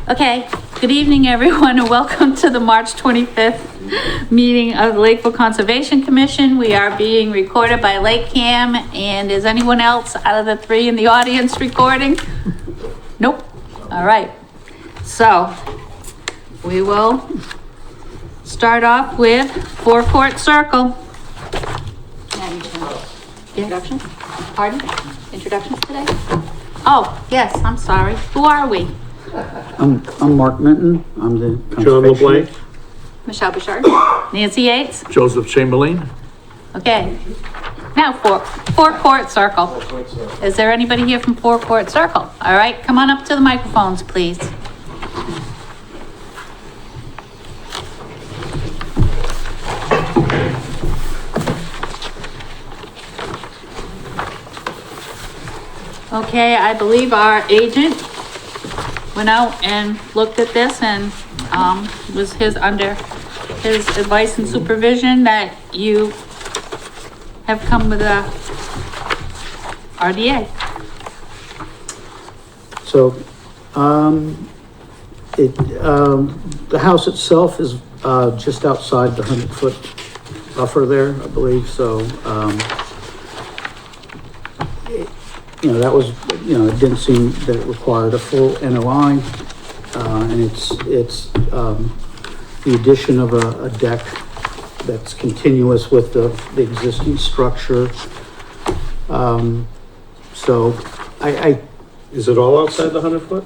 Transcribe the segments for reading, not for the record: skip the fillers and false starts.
Okay, good evening, everyone, and welcome to the March 25th meeting of the Lakeville Conservation Commission. We are being recorded by LakeCAM, and is anyone else out of the three in the audience recording? Nope. All right. So we will start off with Forecourt Circle. Introductions? Pardon? Introductions today? Oh, yes, I'm sorry. Who are we? I'm Mark Minton. I'm the John LeBlanc. Michelle Bouchard. Nancy Yates? Joseph Chamberlain. Okay. Now Forecourt Circle. Is there anybody here from Forecourt Circle? All right, come on up to the microphones, please. Okay, I believe our agent went out and looked at this and was under his advice and supervision that you have come with a RDA. So, the house itself is, just outside the 100-foot buffer there, I believe, so, that was, it didn't seem that it required a full NOI, and it's, the addition of a deck that's continuous with the existing structure. So Is it all outside the 100 foot?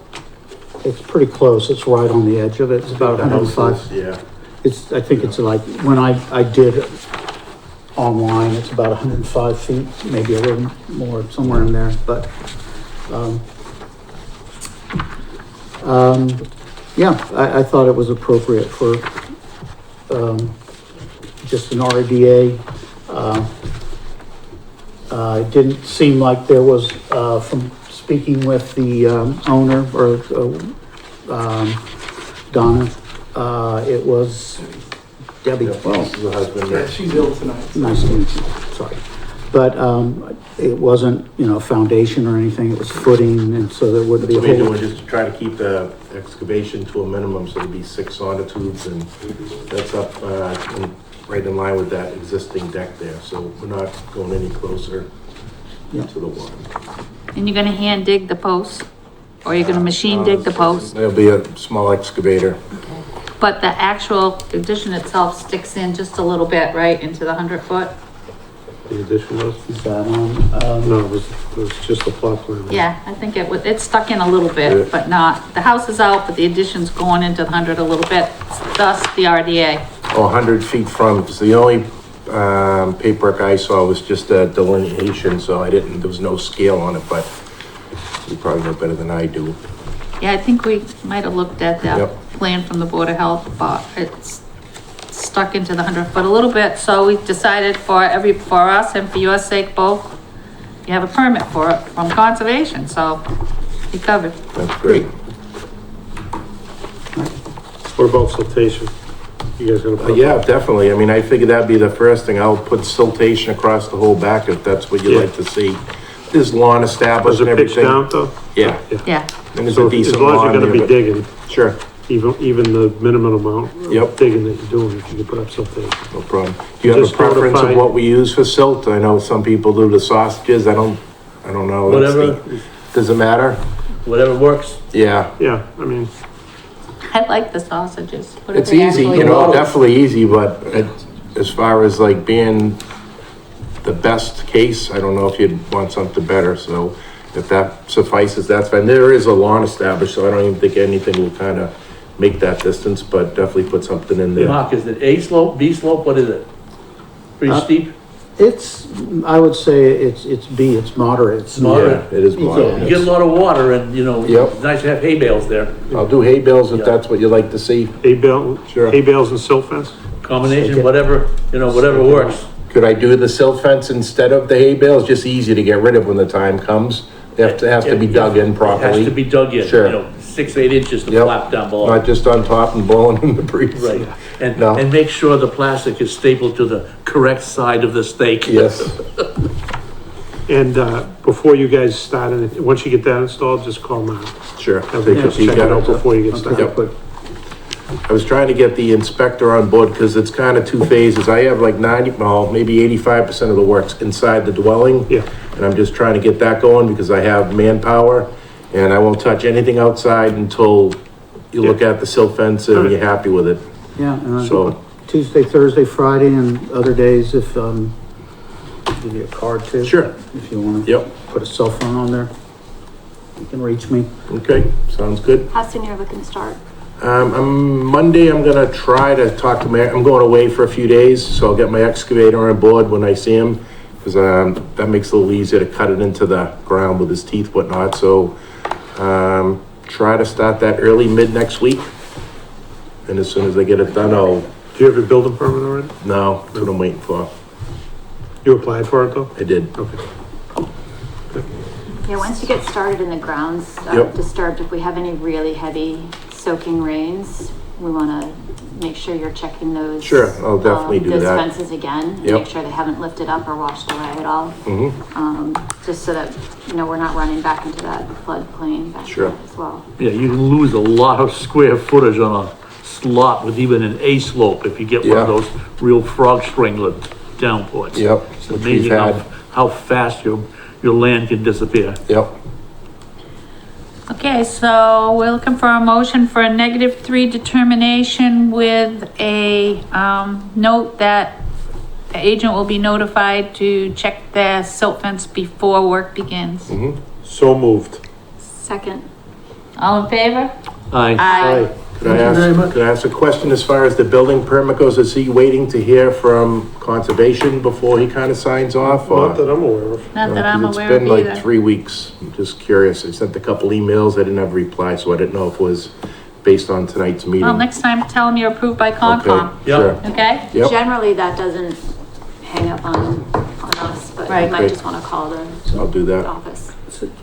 it's pretty close. It's right on the edge of it. It's about 105. Yeah. I think it's like, when I did it online, it's about 105 feet, maybe a little more, somewhere in there, but, yeah, I thought it was appropriate for, just an RDA. It didn't seem like there was, from speaking with the, owner or, Donna, it was Debbie. Well, The husband. Yeah, she's ill tonight. nice to meet you, sorry. But, it wasn't, foundation or anything, it was footing, and so there wouldn't be a What we're whole. doing is to try to keep the excavation to a minimum, so there'd be 6 sonotubes, and that's up, right in line with that existing deck there, so we're not going any closer Yeah. to the water. And you're gonna hand dig the posts? Or you're gonna machine dig the posts? There'll be a small excavator. But the actual addition itself sticks in just a little bit, right, into the 100-foot? The addition was? Is that on? No, it was just a plot plan. Yeah, I think it's stuck in a little Yeah. bit, but not, the house is out, but the addition's going into the 100 a little bit, thus the RDA. Oh, 100 feet from, because the only, paperwork I saw was just a delineation, so there was no scale on it, but you probably know better than I do. Yeah, I think we might have looked at the Yep. plan from the Board of Health, but it's stuck into the 100-foot a little bit, so we decided for us and for your sake both, you have a permit for it from conservation, so you covered. That's great. What about siltation? You guys gonna put? Yeah, definitely. I mean, I figured that'd be the first thing. I'll put siltation across the whole back if that's what you'd Yeah. like to see. There's lawn established Was and it pitched everything. down though? Yeah, Yeah, and there's So a as decent long as lawn you're gonna there, be but- digging, Sure, even the minimum amount Yep. of digging that you're doing, if you can put up siltation. no problem. Do you have a Just preference of notify- what we use for silt? I know some people do the sausages. I don't know. Whatever, Does it matter? whatever works. Yeah, Yeah, I mean, I like the sausages. What do it's they easy, actually definitely roll? easy, but as far as like being the best case, I don't know if you'd want something better, so if that suffices, that's fine. There is a lawn established, so I don't even think anything will kind of make that distance, but definitely put something in there. Mark, is it A slope, B slope, what is it? Pretty steep? It's, I would say it's B, it's moderate. It's moderate. Yeah, it is You moderate. get a lot of water and, Yep. it's nice to have hay bales there. I'll do hay bales if Yeah. that's what you like to see. hay bale, Sure. hay bales and silt fence? Combination, whatever, whatever works. Could I do the silt fence instead of the hay bales? Just easy to get rid of when the time comes. It has to be dug in It has properly. to be dug in, Sure. 6, 8 inches to Yep. flap down below. Not just on top and blowing in the breeze. Right, and, No. and make sure the plastic is stapled to the correct side of the stake. Yes. And, before you guys start, and once you get that installed, just call Mark. Sure. Have them just check it out before you get Okay, started. but I was trying to get the inspector on board because it's kind of two phases. I have like 90, well, maybe 85% of the work's inside the dwelling. Yeah. And I'm just trying to get that going because I have manpower and I won't touch anything outside until you look at the silt fence and you're happy with it. yeah, and So- Tuesday, Thursday, Friday, and other days if, give you a card too. Sure. If you wanna. Yep. Put a cell phone on there. You can reach me. Okay, sounds good. How soon you're looking to start? Monday, I'm gonna try to talk to I'm going away for a few days, so I'll get my excavator on board when I see him. Cause, that makes it a little easier to cut it into the ground with his teeth, whatnot, so, try to start that early, mid next week. And as soon as I get it done, I'll, Do you have a building permit already? no, that's what I'm waiting for. You applied for it though? I did. Okay. Yeah, once you get started and the ground's Yep. disturbed, if we have any really heavy soaking rains, we wanna make sure you're checking those. Sure, I'll definitely do those that. fences again, Yep. make sure they haven't lifted up or washed away at all. Mm-hmm, Just so that, we're not running back into that floodplain back Sure. there as well. Yeah, you can lose a lot of square footage on a slot with even an A slope if you get one of Yeah. those real frog strangler downpours. Yep, It's which we've amazing had. how fast your land can disappear. yep. Okay, so we're looking for a motion for a -3 determination with a, note that the agent will be notified to check the silt fence before work begins. So moved. Second, All in favor? Aye. Could I ask a question as far as the building permit goes? Is he waiting to hear from conservation before he kind of signs off? or- Not that I'm aware of. Not that I'm It's aware of been like either. 3 weeks. I'm just curious. I sent a couple emails. I didn't have a reply, so I didn't know if it was based on tonight's meeting. Well, next time, tell them you're approved by Okay, Concom, sure. okay? Yep, generally that doesn't hang up on us, but Right. you might Great. just wanna call I'll do the that. office.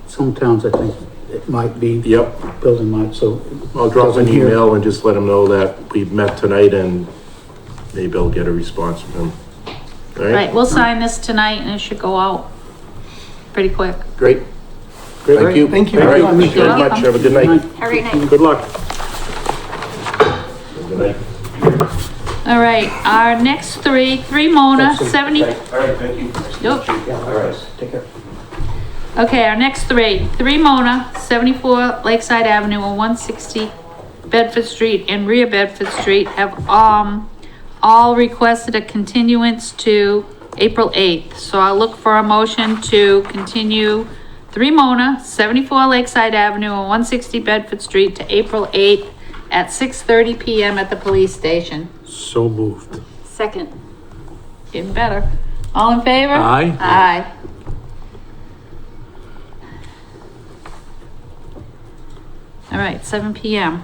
Some towns, I think, it might be. Yep, Building might, so. I'll drop an Doesn't hear. email and just let him know that we've met tonight and maybe I'll get a response from him. All Right, right, we'll sign this tonight and it should go out pretty quick. great. Thank you. Thank you. All right, Thank thank you you. very much. Have a good night. Have a great night. Good luck. Good night. All right, our next three Mona, 70, All right, thank you. Yep. All right. Take care. Okay, our next three Mona, 74 Lakeside Avenue and 160 Bedford Street and Rear Bedford Street have, all requested a continuance to April 8th. So I'll look for a motion to continue 3 Mona, 74 Lakeside Avenue and 160 Bedford Street to April 8th at 6:30 PM at the police station. So moved. Second, Getting better. All in favor? Aye. Aye. All right, 7 PM.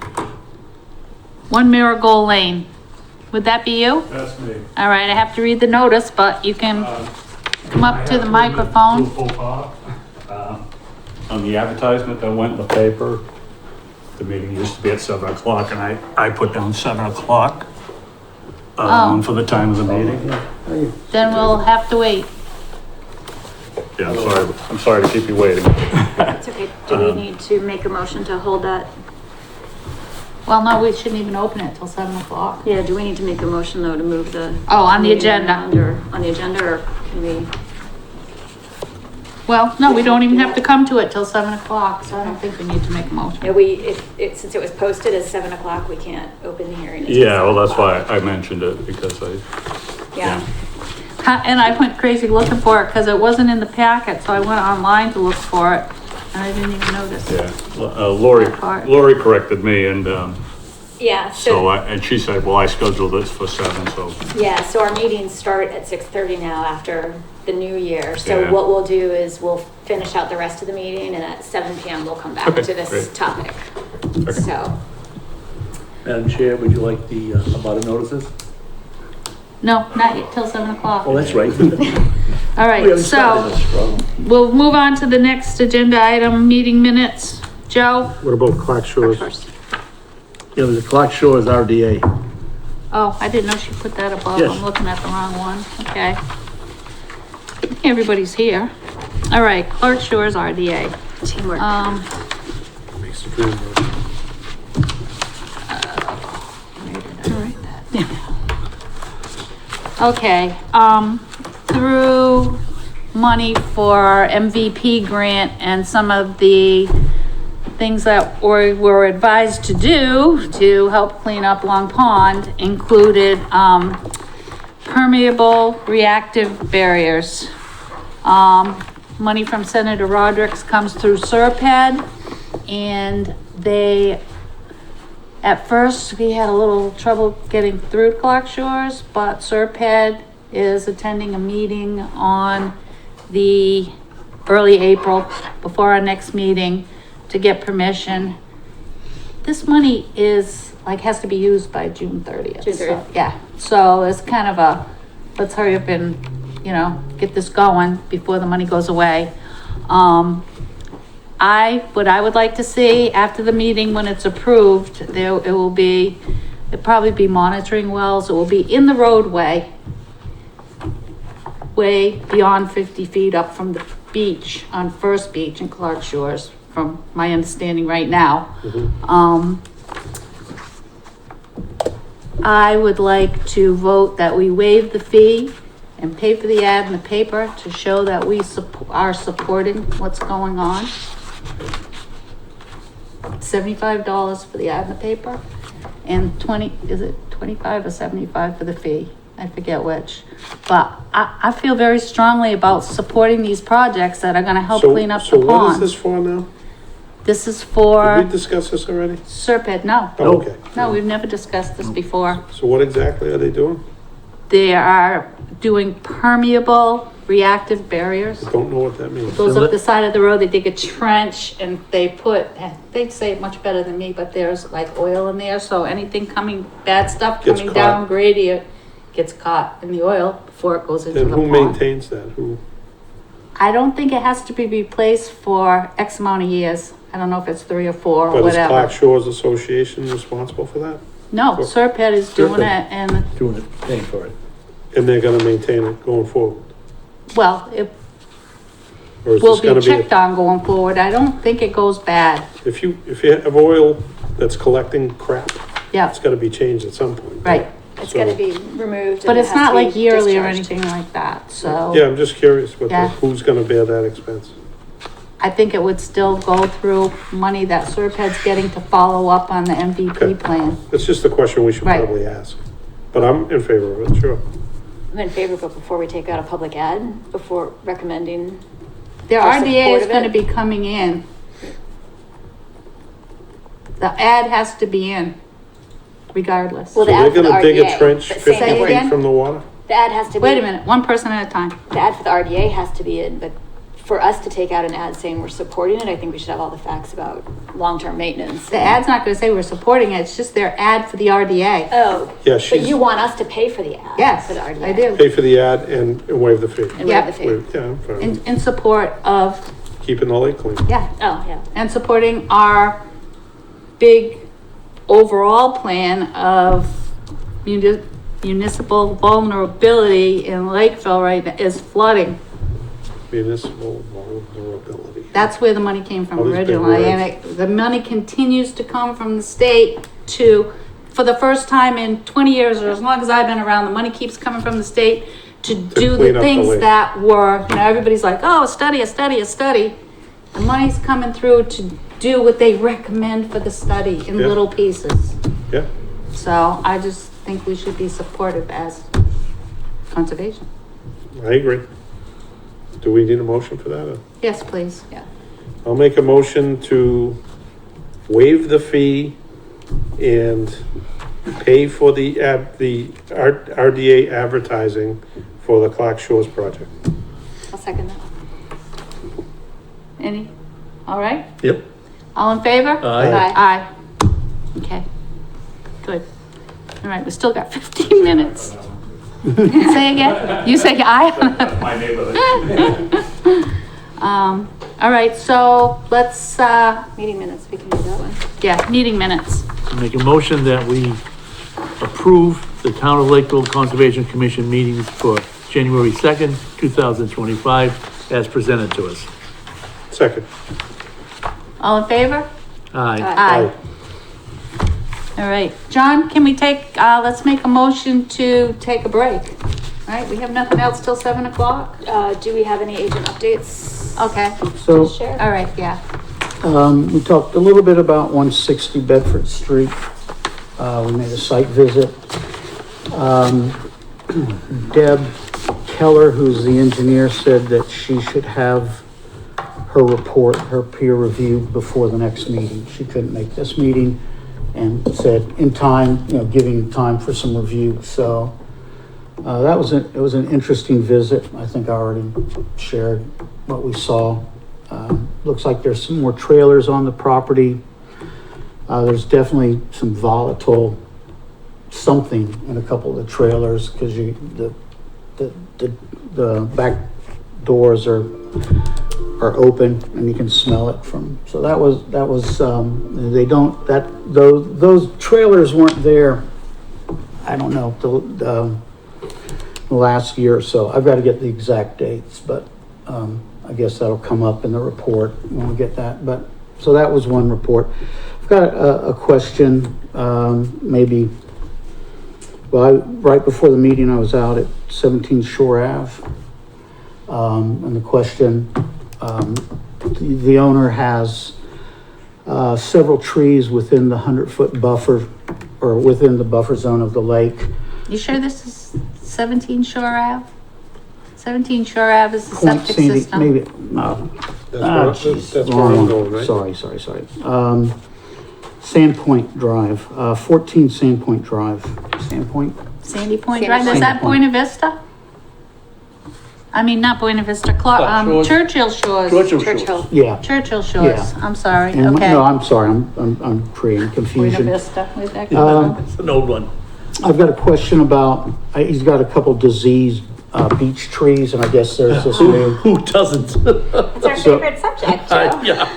1 Marigold Lane. Would that be you? That's me. All right, I have to read the notice, but you can come up to the microphone. On the advertisement that went in the paper, the meeting used to be at 7 o'clock, and I put down 7 o'clock Oh. for the time of the meeting. Then we'll have to wait. Yeah, I'm sorry to keep you waiting. it's okay. Do we need to make a motion to hold that? Well, no, we shouldn't even open it till 7 o'clock. Yeah, do we need to make a motion though to move the? Oh, on the meeting agenda. around, or on the agenda, or can we? Well, no, we don't even have to come to it till 7 o'clock, so I don't think we need to make a motion. Yeah, since it was posted as 7 o'clock, we can't open the hearing. until Yeah, well, 7 that's o'clock. why I mentioned it, because Yeah, And I went crazy looking for it because it wasn't in the packet, so I went online to look for it and I didn't even notice. yeah, Lori corrected me, and, yeah, and she said, well, I scheduled this for 7, so. yeah, so our meetings start at 6:30 now after the new year. So Yeah. what we'll do is we'll finish out the rest of the meeting, and at 7 PM, we'll come back Okay, to this great. topic. Okay. So, Madam Chair, would you like the abutter notices? No, not yet, till 7 o'clock. Oh, that's right. All right, so we'll move on to the next agenda item, meeting minutes. Joe? What about Clark Shores? first, Yeah, there's a Clark Shores RDA. Oh, I didn't know she put that above. Yes. I'm looking at the wrong one. Okay. Everybody's here. All right, Clark Shores RDA. Teamwork. Makes the dream work. Okay, through money for MVP grant and some of the things that were advised to do to help clean up Long Pond included, permeable reactive barriers. Money from Senator Rodericks comes through Serped, and at first, we had a little trouble getting through Clark Shores, but Serped is attending a meeting on the early April before our next meeting to get permission. This money has to be used by June 30th. June 30th. So, yeah, so it's kind of let's hurry up and, get this going before the money goes away. What I would like to see after the meeting, when it's approved, it'll probably be monitoring wells. It will be in the roadway, way beyond 50 feet up from the beach on First Beach in Clark Shores, from my understanding right now. I would like to vote that we waive the fee and pay for the ad in the paper to show that we are supporting what's going on. $75 for the ad in the paper and 25 or 75 for the fee? I forget which, but I feel very strongly about supporting these projects that are gonna help clean up the So what is pond. this for now? This is Did for we discuss this already? Serped, no. Oh, okay. No, we've never discussed this before. So what exactly are they doing? They are doing permeable reactive barriers. I don't know what that means. Goes up the side of the road, they dig a trench and they'd say it much better than me, but there's like oil in there, so anything bad stuff Gets coming caught. down gradient gets caught in the oil before it goes into And the who pond. maintains that? Who? I don't think it has to be replaced for X amount of years. I don't know if it's 3 or 4 or But is whatever. Clark Shores Association responsible for that? No, Serped is doing Serped. it, and, Doing it, paying for it. And they're gonna maintain it going forward? well, it Or is will this gonna be be, checked on going forward. I don't think it goes bad. if you have oil that's collecting crap, Yeah, it's gotta be changed at some point. right. It's So- gotta be removed. But and it it's has not to be like yearly or discharged. anything like that, so. Yeah, I'm just curious, Yeah. who's gonna bear that expense? I think it would still go through money that Serped's getting to follow up on the MVP Okay. plan. It's just a question we should Right. probably ask. But I'm in favor of it, sure. I'm in favor, but before we take out a public ad, before recommending, Their For RDA support is of gonna it? be coming in. The ad has to be in regardless. Well, So the they're ad for the gonna dig a RDA, trench but saying 50 that we're- feet again? from the water? the ad has to be. Wait a minute, one person at a time. The ad for the RDA has to be in, but for us to take out an ad saying we're supporting it, I think we should have all the facts about long-term maintenance. The ad's not gonna say we're supporting it, it's just their ad for the RDA. Oh, Yeah, but she's, you want us to pay for the ad? Yes, For the RDA? I do. pay for the ad and waive the fee. And Yeah. waive the fee. Waive- Yeah, I'm fine. In support of, Keeping the lake clean. yeah, Oh, yeah. and supporting our big overall plan of municipal vulnerability in Lakeville right now is flooding. Municipal vulnerability. That's where the money came from All these big originally, and words. the money continues to come from the state for the first time in 20 years, or as long as I've been around, the money keeps coming from the state to do clean the up the things lake. that were, everybody's like, oh, a study, a study, a study. The money's coming through to do what they recommend for the study in Yeah. little pieces. Yeah, So I just think we should be supportive as conservation. I agree. Do we need a motion for that? Or- Yes, please. Yeah. I'll make a motion to waive the fee and pay for the RDA advertising for the Clark Shores project. I'll second that. Any? All right? Yep. All in favor? Aye. Aye. Okay, good. All right, we still got 15 minutes. Say again? You say aye? My neighborhood. All right, so let's, Meeting minutes, we can do that one. yeah, meeting minutes. Make a motion that we approve the Town of Lakeville Conservation Commission meetings for January 2nd, 2025, as presented to us. Second. All in favor? Aye. Aye. All right, John, can we take, let's make a motion to take a break. All right, we have nothing else till 7 o'clock? Do we have any agent updates? Okay, So, to share? all right, yeah. we talked a little bit about 160 Bedford Street. We made a site visit. Deb Keller, who's the engineer, said that she should have her report, her peer review before the next meeting. She couldn't make this meeting and said in time, giving time for some review. So, it was an interesting visit. I think I already shared what we saw. Looks like there's some more trailers on the property. There's definitely some volatile something in a couple of the trailers because the back doors are open and you can smell it from. So those trailers weren't there. I don't know the last year or so. I've got to get the exact dates, but I guess that'll come up in the report when we get that. But so that was one report. I've got a question. Right before the meeting, I was out at 17 Shore Ave, and the question: the owner has several trees within the 100-foot buffer, or within the buffer zone of the lake. You sure this is 17 Shore Ave? 17 Shore Ave is the Point septic Sandy, system. maybe, no. That's where I'm going, right? Sorry. Sandpoint Drive, 14 Sandpoint Drive. Sandpoint? Sandy Point Sandy Drive, is Point. that Buena Vista? I mean, not Buena Vista, Shores. Churchill Shores. Churchill. Yeah. Churchill Shores, Yeah. I'm sorry, And, okay. no, I'm sorry, I'm creating Buena confusion. Vista, where's that come from? It's an old one. I've got a question about, he's got a couple diseased, beech trees, and I guess there's this new, Who doesn't? It's our So- favorite subject, Joe. Yeah.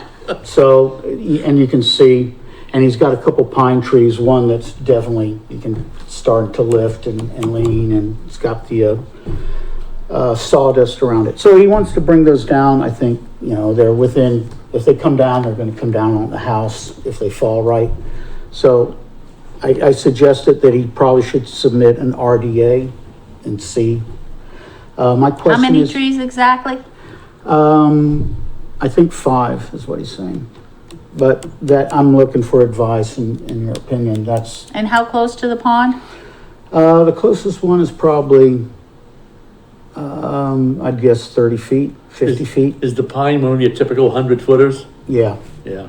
so, and you can see, and he's got a couple pine trees, one that's definitely, you can start to lift and lean, and it's got the, sawdust around it. So he wants to bring those down. I think, they're within, if they come down, they're gonna come down on the house if they fall right. So I suggested that he probably should submit an RDA and see. My question How many is, trees exactly? I think 5 is what he's saying. But that, I'm looking for advice in your opinion. That's, And how close to the pond? the closest one is probably, I'd guess 30 feet, 50 feet. Is the pine one of your typical 100-footers? Yeah. Yeah.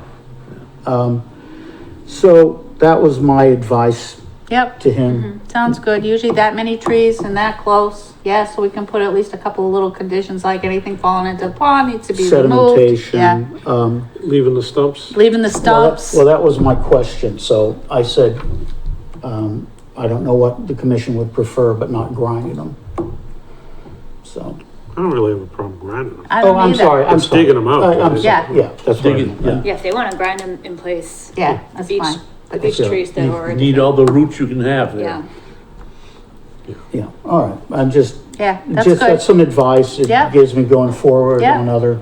So that was my advice Yep, to him. sounds good. Usually that many trees and that close, yeah, so we can put at least a couple of little conditions, like anything falling into the pond needs to be removed. Yeah, Sedimentation. Leaving the stumps? leaving the stumps. Well, that was my question. So I said, I don't know what the commission would prefer, but not grinding them. So, I don't really have a problem grinding them. I don't I'm either. sorry. I'm It's sorry. digging 'em out, I'm but sorry. it's- Yeah, that's what I Digging, meant. Yeah, if they want to grind them in place. Yeah, that's beach, fine. The beech Yeah. trees that You are. need all the roots you can have there. Yeah. Yeah, all right. I'm just, Yeah, that's just that's good. some advice. It Yeah. gives me going forward Yeah. on other,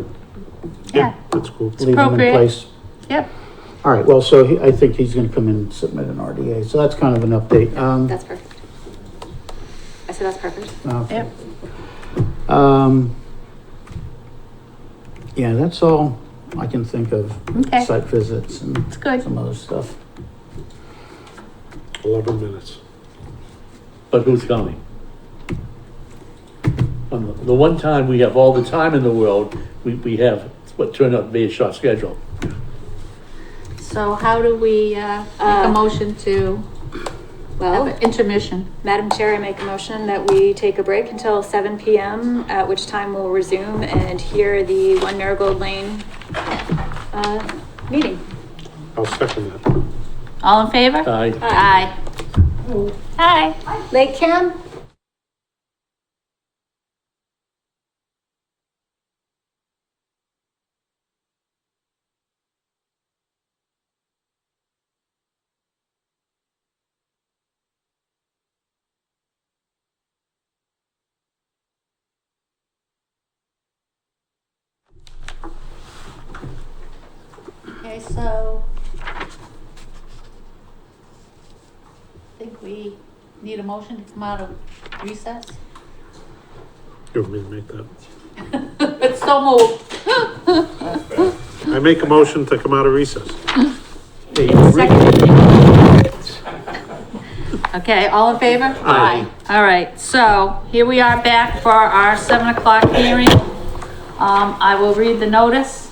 Yeah, That's cool. leaving them in appropriate. place. yep, All right, well, so I think he's gonna come in and submit an RDA. So that's kind of an update. That's perfect. I said that's perfect. Okay. yep. Yeah, that's all I can think of. Okay. Site visits and It's good. some other stuff. 11 minutes. But who's coming? The one time we have all the time in the world, we have what turned out to be a short schedule. So how do we, make a motion to have Well, an intermission? Madam Chair, I make a motion that we take a break until 7 PM, at which time we'll resume and hear the One Marigold Lane, meeting. I'll second that. All in favor? Aye. Aye. Aye. LakeCAM? Okay, so I think we need a motion to come out of recess. You want me to make that? It's so moved. I make a motion to come out of recess. Okay, all in favor? Aye. All right, so here we are back for our 7 o'clock hearing. I will read the notice.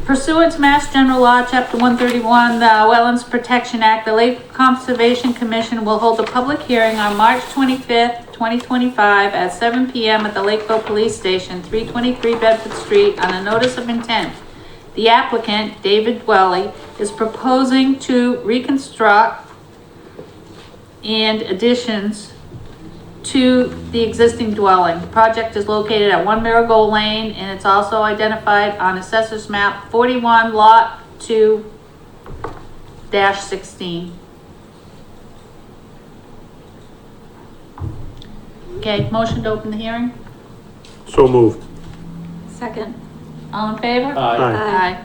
Pursuant to Mass General Law, Chapter 131, the Wetlands Protection Act, the Lake Conservation Commission will hold a public hearing on March 25th, 2025 at 7 p.m. at the Lakeville Police Station, 323 Bedford Street, on a notice of intent. The applicant, David Dwelly, is proposing to reconstruct and additions to the existing dwelling. The project is located at 1 Marigold Lane, and it's also identified on Assessor's Map 41, Lot 2-16. Okay, motion to open the hearing? So moved. Second. All in favor? Aye.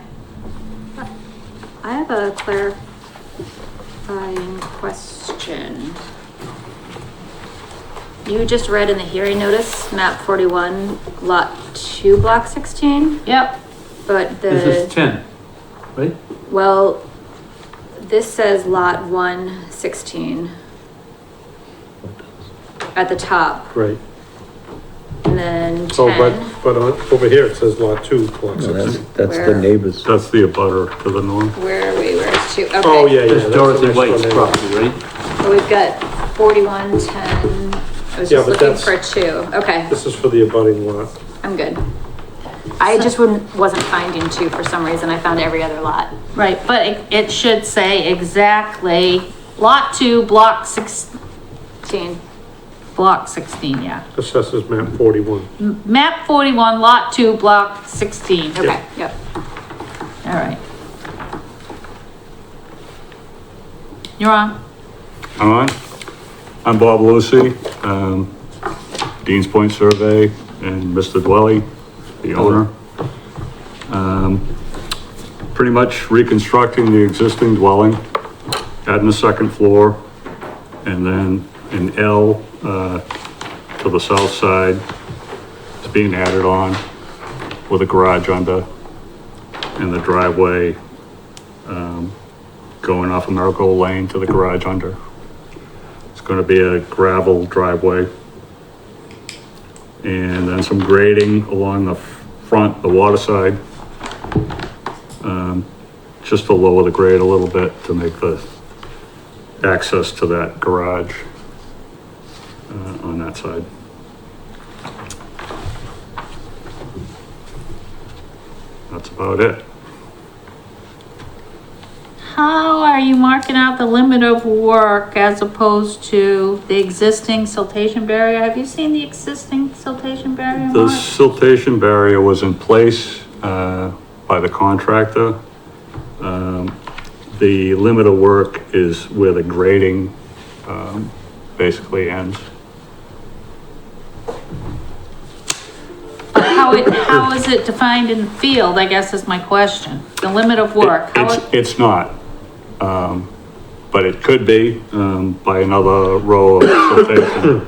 Aye. I have a clarifying question. You just read in the hearing notice, map 41, lot 2, block 16, Yep, but This is 10, right? well, this says lot 116 at the top, Right. and then So, 10. but over here it says lot 2, block No, 16. that's Where? the neighbors. That's the abutter to the north. Where are we? Where's 2? Okay. Oh, yeah, yeah. That's the Dorothy next White's one, property, right? So we've got 41, 10. I was Yeah, just but looking that's- for 2. Okay, This is for the abutting lot. I'm good. I just wasn't finding 2 for some reason. I found every other lot. right, but it should say exactly lot 2, block 16, block 16, yeah. Assessors map 41. Map 41, lot 2, block 16. Okay, yep. All right. You're on. I'm on. I'm Bob Lucy, Dean's Point Survey, and Mr. Dwelly, the owner. Pretty much reconstructing the existing dwelling, adding a second floor, and then an L, to the south side is being added on with a garage under, and the driveway, going off of Marigold Lane to the garage under. It's gonna be a gravel driveway. And then some grading along the front, the water side. Just to lower the grade a little bit to make the access to that garage, on that side. That's about it. How are you marking out the limit of work as opposed to the existing siltation barrier? Have you seen the existing siltation barrier, The Mark? siltation barrier was in place, by the contractor. The limit of work is where the grading, basically ends. How is it defined in the field, I guess is my question. The limit of work. How It's not, but it could be, by another row of siltation.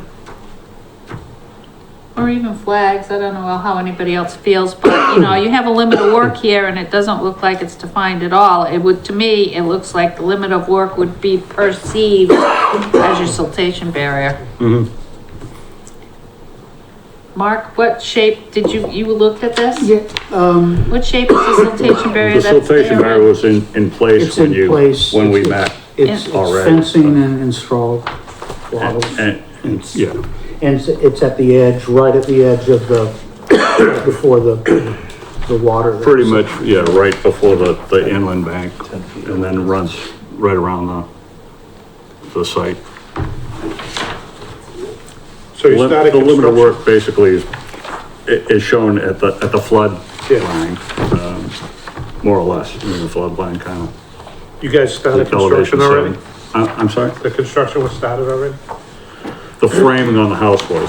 Or even flags, I don't know how anybody else feels, but you know, you have a limit of work here and it doesn't look like it's defined at all. It would, to me, it looks like the limit of work would be perceived as your siltation barrier. Mark, what shape did you looked at this? Yeah, What shape is the siltation barrier The that's siltation there? barrier was in place it's in place. when we It's- met. It's already. fencing and installed wattles. And, yeah, And it's at the edge, right at the edge of the, before the water. pretty much, yeah, right before the inland bank, and then runs right around the site. So you started The limit of construction. work basically is shown at the flood Yeah. line, more or less, in the flood line kind of. You guys started construction already? I'm sorry? The construction was started already? The framing on the house was,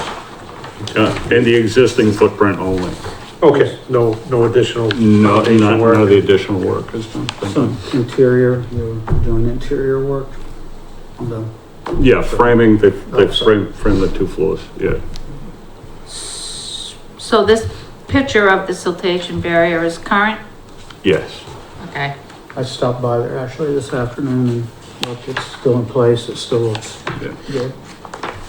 in the existing footprint only. Okay, no additional. No, foundation none work. of the additional work is done. Some interior, you're doing interior work on the, Yeah, framing, they Outside. frame the 2 floors, yeah. So this picture of the siltation barrier is current? Yes. Okay. I stopped by there actually this afternoon and look, it's still in place, it still looks Yeah. good.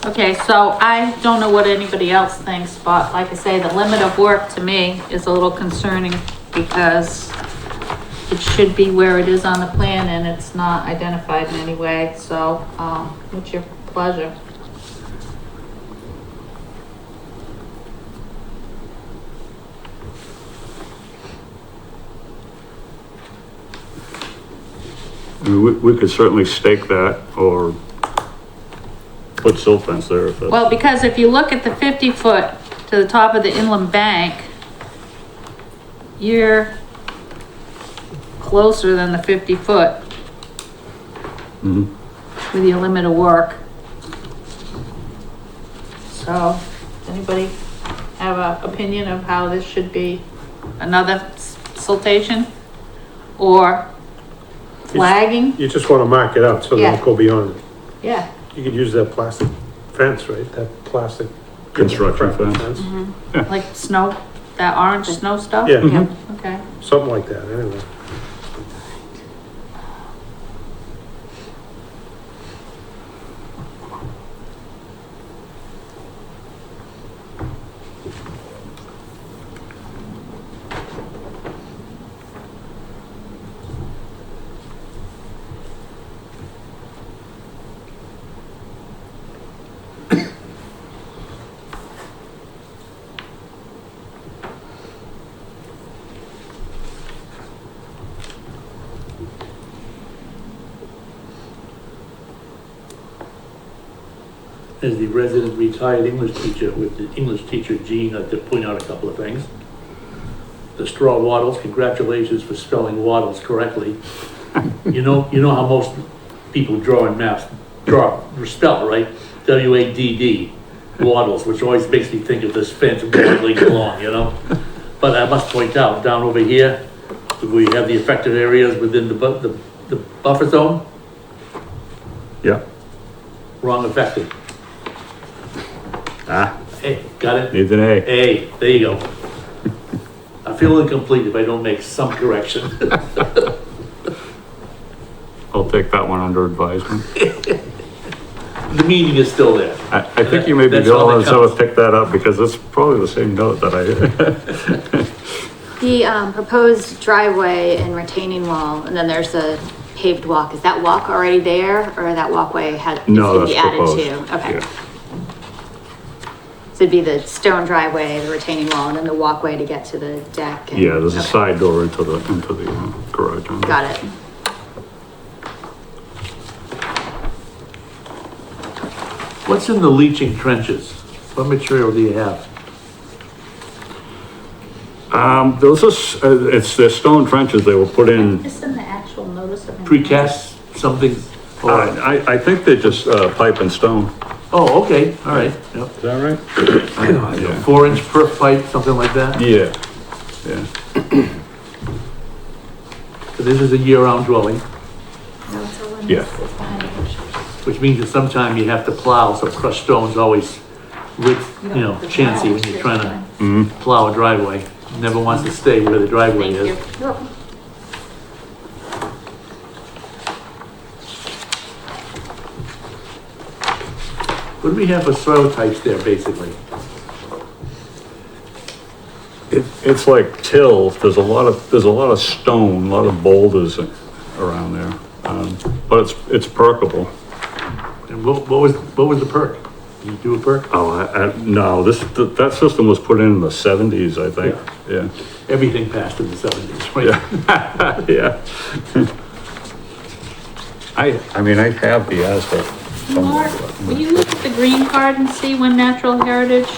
Okay, so I don't know what anybody else thinks, but like I say, the limit of work to me is a little concerning because it should be where it is on the plan and it's not identified in any way, so, what's your pleasure? I mean, we could certainly stake that or put silt fence there if that's. Well, because if you look at the 50-foot to the top of the inland bank, you're closer than the 50-foot Mhm. with your limit of work. So, does anybody have an opinion of how this should be? Another siltation? Or flagging? You just wanna mark it out so they Yeah. don't go beyond it. Yeah. You could use that plastic fence, right? That plastic. Construction fence. Like snow, that orange snow stuff? Yeah, Okay. something like that, anyway. As the resident retired English teacher with the English teacher Gene, I'd like to point out a couple of things. The straw wattles, congratulations for spelling wattles correctly. You know how most people draw in maps, spell, right? W-A-D-D, wattles, which always makes me think of this fence waddling along, you know? But I must point out, down over here, we have the affected areas within the buffer zone, Yeah. wrong affected. Ah, Hey, got it? needs an A. Hey, there you go. I feel incomplete if I don't make some correction. I'll take that one under advisement. The meaning is still there. I think you may be That's the all only that one counts. to pick that up because it's probably the same note that I. The proposed driveway and retaining wall, and then there's a paved walk. Is that walk already there, or that walkway is No, gonna be that's added proposed. to? Okay. Yeah. So it'd be the stone driveway, the retaining wall, and then the walkway to get to the deck. And- Yeah, there's a okay. side door into the garage. on Got it. What's in the leaching trenches? What material do you have? Those are, the stone trenches, they were put in, It's in the actual notice of. Precast, something? I think they're just, pipe and stone. Oh, okay, all right. Yep. Is that right? Yeah. 4-inch perf pipe, something like that? Yeah, yeah. So this is a year-round dwelling, No, it's all in Yeah. this, it's behind the picture. which means that sometime you have to plow, so crushed stone's always chancy when you're trying to plow a driveway. Never wants to stay where the driveway Thank is. you. What do we have for soil types there, basically? It's like till, there's a lot of stone, a lot of boulders around there. But it's perkable. And what was the perk? Did you do a perk? Oh, no, that system was put in the 70s, I think. Yeah. Everything passed in the 70s, right? Yeah. I mean, I have the asphalt. somewhere, Mark, but- will you look at the green card and see when natural heritage?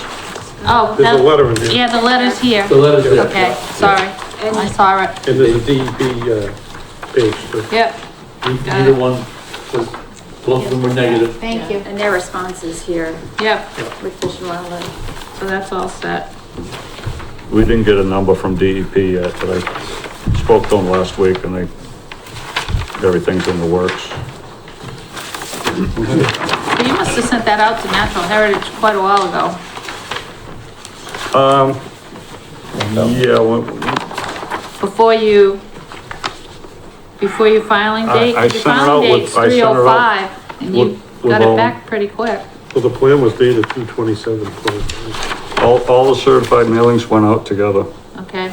Oh. There's a that- letter in there, Yeah, the letter's here. The letter's there. Okay, sorry, I saw it. and there's a DEP, page too. Yep, Either one was, both of them were negative. thank you. And their responses here Yep, with Fish and Wildlife. so that's all set. we didn't get a number from DEP yet, but I spoke to them last week and everything's in the works. But you must have sent that out to Natural Heritage quite a while ago. Yeah, well, Before your filing date? I Your sent it out filing with- date's I sent it out 305, and you with got it all- back pretty quick. Well, the plan was dated 2/27. all the certified mailings went out together. Okay.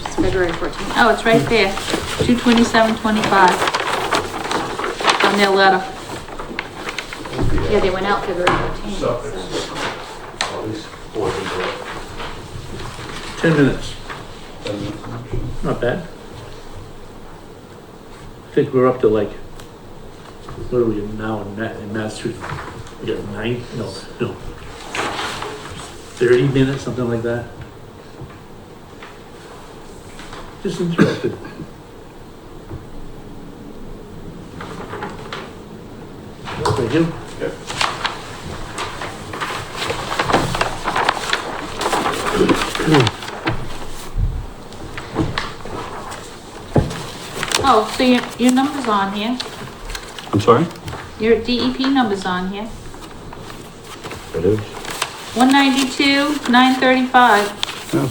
It's February 14th. Oh, it's right there. 2/27/25. On their letter. Yeah, they went out February 14th, so. 10 minutes. Not bad. I think we're up to like, what are we now in Massachusetts? We got 30 minutes, something like that. Just interested. Thank you. Oh, so your number's on here. I'm sorry? Your DEP number's on here. It is. 192, 935. Yeah.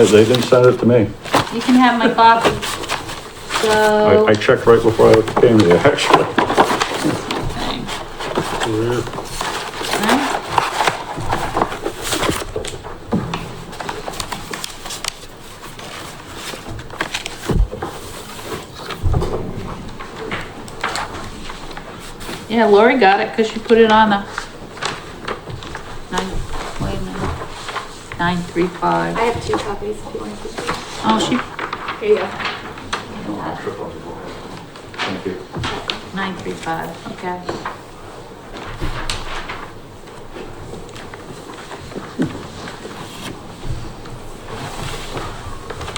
They didn't send it to me. You can have my copy. So. I checked right before I came here, actually. Okay. Right? Yeah, Lori got it because she put it on the wait a minute. 935. I have 2 copies if you want to see. Oh, she, Here you go. 935, okay.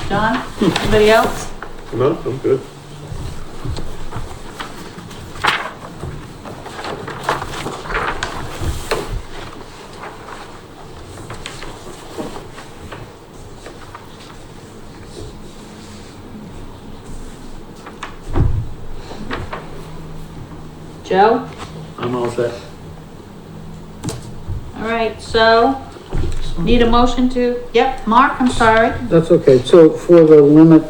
John, anybody else? No, I'm good. Joe? I'm all set. All right, so need a motion to, yep, Mark, I'm sorry. That's okay. So for the limit,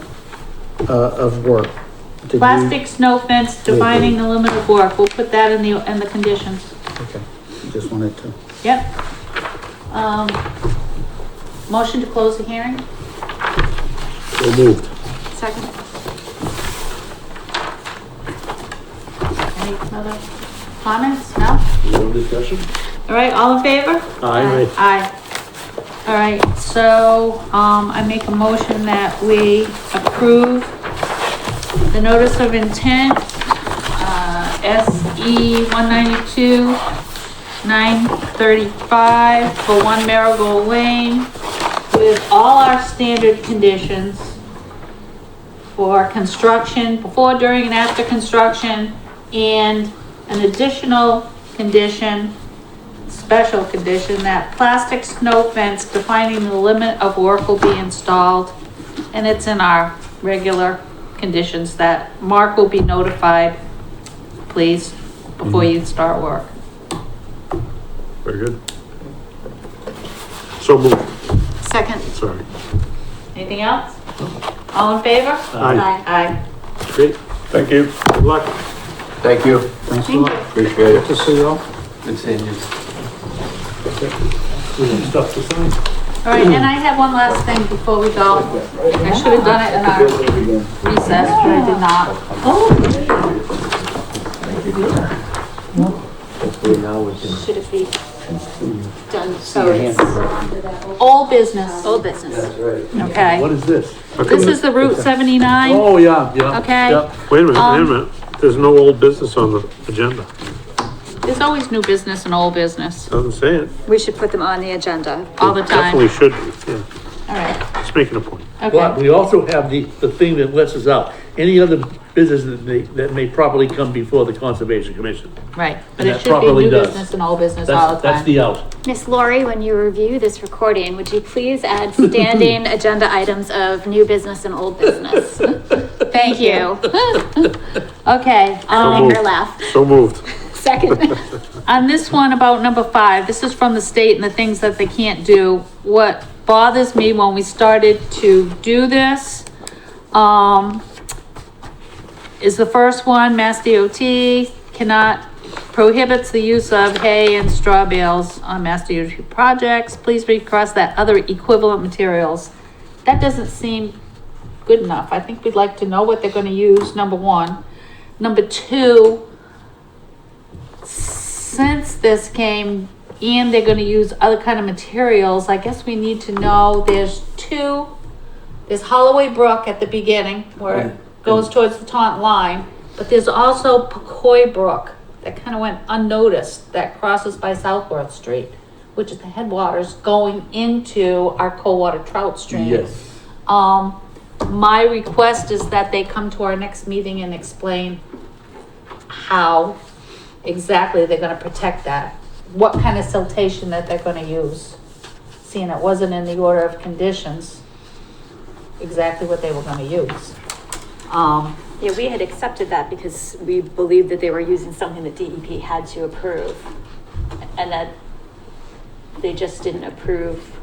of work. did you- Plastic snow fence defining the limit of work. We'll put that in the conditions. Okay, just wanted to. Yep. Motion to close the hearing? So moved. Second. Any other comments? No? No discussion? All right, all in favor? Aye. Aye. All right, so, I make a motion that we approve the notice of intent, SE 192, 935 for 1 Marigold Lane with all our standard conditions for construction, before, during, and after construction, and an additional condition, special condition, that plastic snow fence defining the limit of work will be installed. And it's in our regular conditions that Mark will be notified, please, before you start work. Very good. So moved. Second. Sorry. Anything else? All in favor? Aye. Aye. Great. Thank you. Good luck. Thank you, Thanks a lot. appreciate Good it. to see you all. Good seeing you. We have stuff to sign. All right, and I have one last thing before we go. I should have done it in our recess, but I did not. Hopefully now we can. Should it be done, so it's Old business, old business. okay? What is this? This is the Route 79, Oh, yeah, yeah. okay? Yeah. Wait a minute. There's no old business on the agenda. There's always new business and old business, Doesn't say it. We should put them on the agenda. all the time. Definitely should be, yeah. All right, Just making a point. But okay. we also have the thing that lets us out. Any other business that may properly come before the Conservation Commission. Right, but And it that should be properly new does. business and old business all the That's time. the out. Miss Lori, when you review this recording, would you please add standing agenda items of new business and old business? Thank you. Okay, I'll make her laugh. So moved. Second. on this one about number 5, this is from the state and the things that they can't do. What bothers me when we started to do this, is the first one, Mass DOT prohibits the use of hay and straw bales on Mass DOT projects. Please read across that other equivalent materials. That doesn't seem good enough. I think we'd like to know what they're gonna use, number 1. Number 2, since this came and they're gonna use other kind of materials, I guess we need to know, there's Holloway Brook at the beginning where it goes towards the Taunton line, but there's also Pacoy Brook that kind of went unnoticed that crosses by Southworth Street, which is the headwaters going into our cold-water trout stream. Yes. My request is that they come to our next meeting and explain how exactly they're gonna protect that. What kind of siltation that they're gonna use. Seeing it wasn't in the order of conditions, exactly what they were gonna use. Yeah, we had accepted that because we believed that they were using something that DEP had to approve. And that they just didn't approve.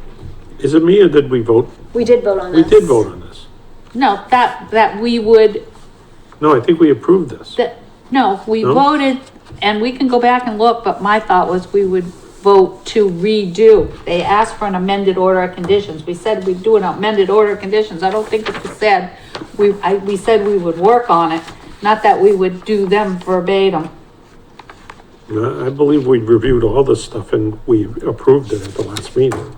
Is it me or did we vote? We did vote on We this. did vote on this. No, that we would, No, I think we approved this. we No? voted, and we can go back and look, but my thought was we would vote to redo. They asked for an amended order of conditions. We said we'd do an amended order of conditions. I don't think it was said, we said we would work on it, not that we would do them verbatim. I believe we reviewed all this stuff and we approved it at the last meeting.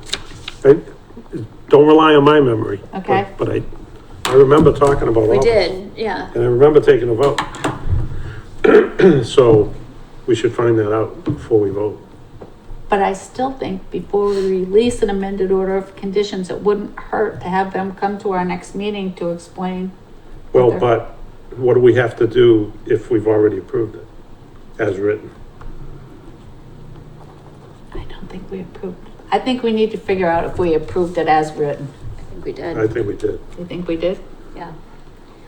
Don't rely on my memory. Okay. But I remember talking about all We this. did, yeah. And I remember taking a vote. So we should find that out before we vote. But I still think before we release an amended order of conditions, it wouldn't hurt to have them come to our next meeting to explain. Well, Whether- but what do we have to do if we've already approved it as written? I don't think we approved. I think we need to figure out if we approved it as written. I think we did. I think we did. You think we did? Yeah.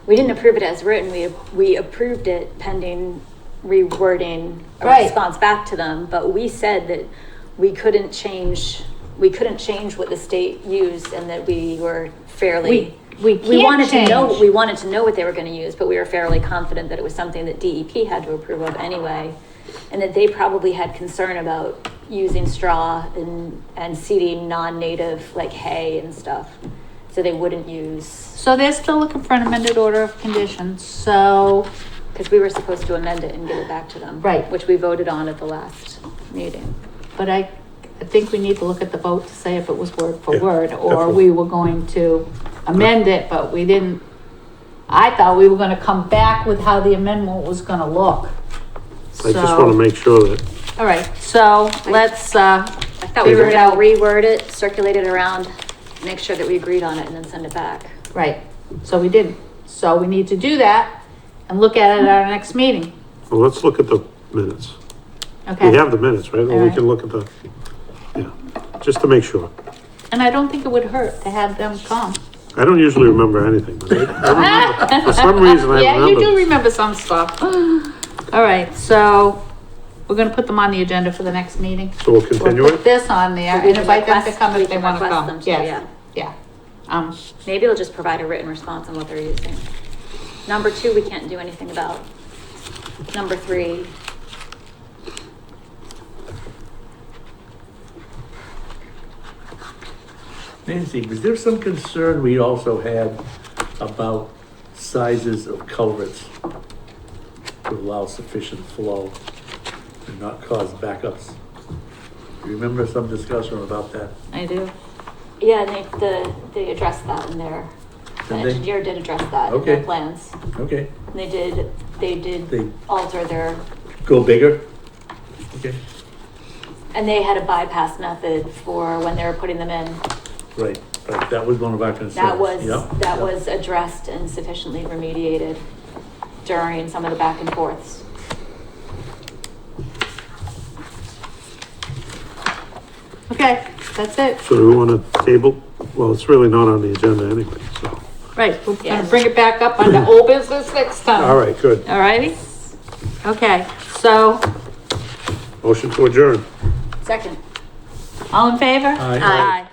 We didn't approve it as written, we approved it pending rewording a Right. response back to them, but we said that we couldn't change what the state used and that we were fairly. We We wanted can't to know, change. we wanted to know what they were gonna use, but we were fairly confident that it was something that DEP had to approve of anyway. And that they probably had concern about using straw and seeding non-native like hay and stuff. So they wouldn't use, So they're still looking for an amended order of conditions, so, because we were supposed to amend it and give it back to them. Right. Which we voted on at the last meeting. but I think we need to look at the vote to say if it was word for Yeah, word, or definitely. we were going to amend it, but we didn't. I thought we were gonna come back with how the amendment was gonna look. I just want to make sure that, All right, so let's, I thought we were Figure it gonna out. reword it, circulate it around, make sure that we agreed on it and then send it back. right, so we didn't. So we need to do that and look at it at our next meeting, well, let's look at the minutes. okay? We have the minutes, right? Or we Alright. can look at the, yeah, just to make sure. And I don't think it would hurt to have them come. I don't usually remember anything, but I remember, for some reason I Yeah, you do remember. remember some stuff. All right, so we're gonna put them on the agenda for the next meeting. So we'll continue We'll put it? this on there We and can invite them to request- come we if they can wanna request come. them to, Yes, yeah. Maybe they'll just provide a written response on what they're using. Number 2, we can't do anything about. Number 3. Nancy, was there some concern we also had about sizes of culverts to allow sufficient flow and not cause backups? Do you remember some discussion about that? I do. Yeah, and they addressed that in their, the Did they? engineer did address that in their Okay. plans. Okay, And they did They- alter their, go bigger? Okay, and they had a bypass method for when they were putting them in. right, that was one of our concerns. That was, Yep, that yep. was addressed and sufficiently remediated. during some of the back and forths. Okay, that's it. So do we want to table? Well, it's really not on the agenda anyway, so. Right, we're gonna Yes. bring it back up under old business next time. All right, good. All righty? Okay, so, Motion to adjourn. Second. all in favor? Aye. Aye.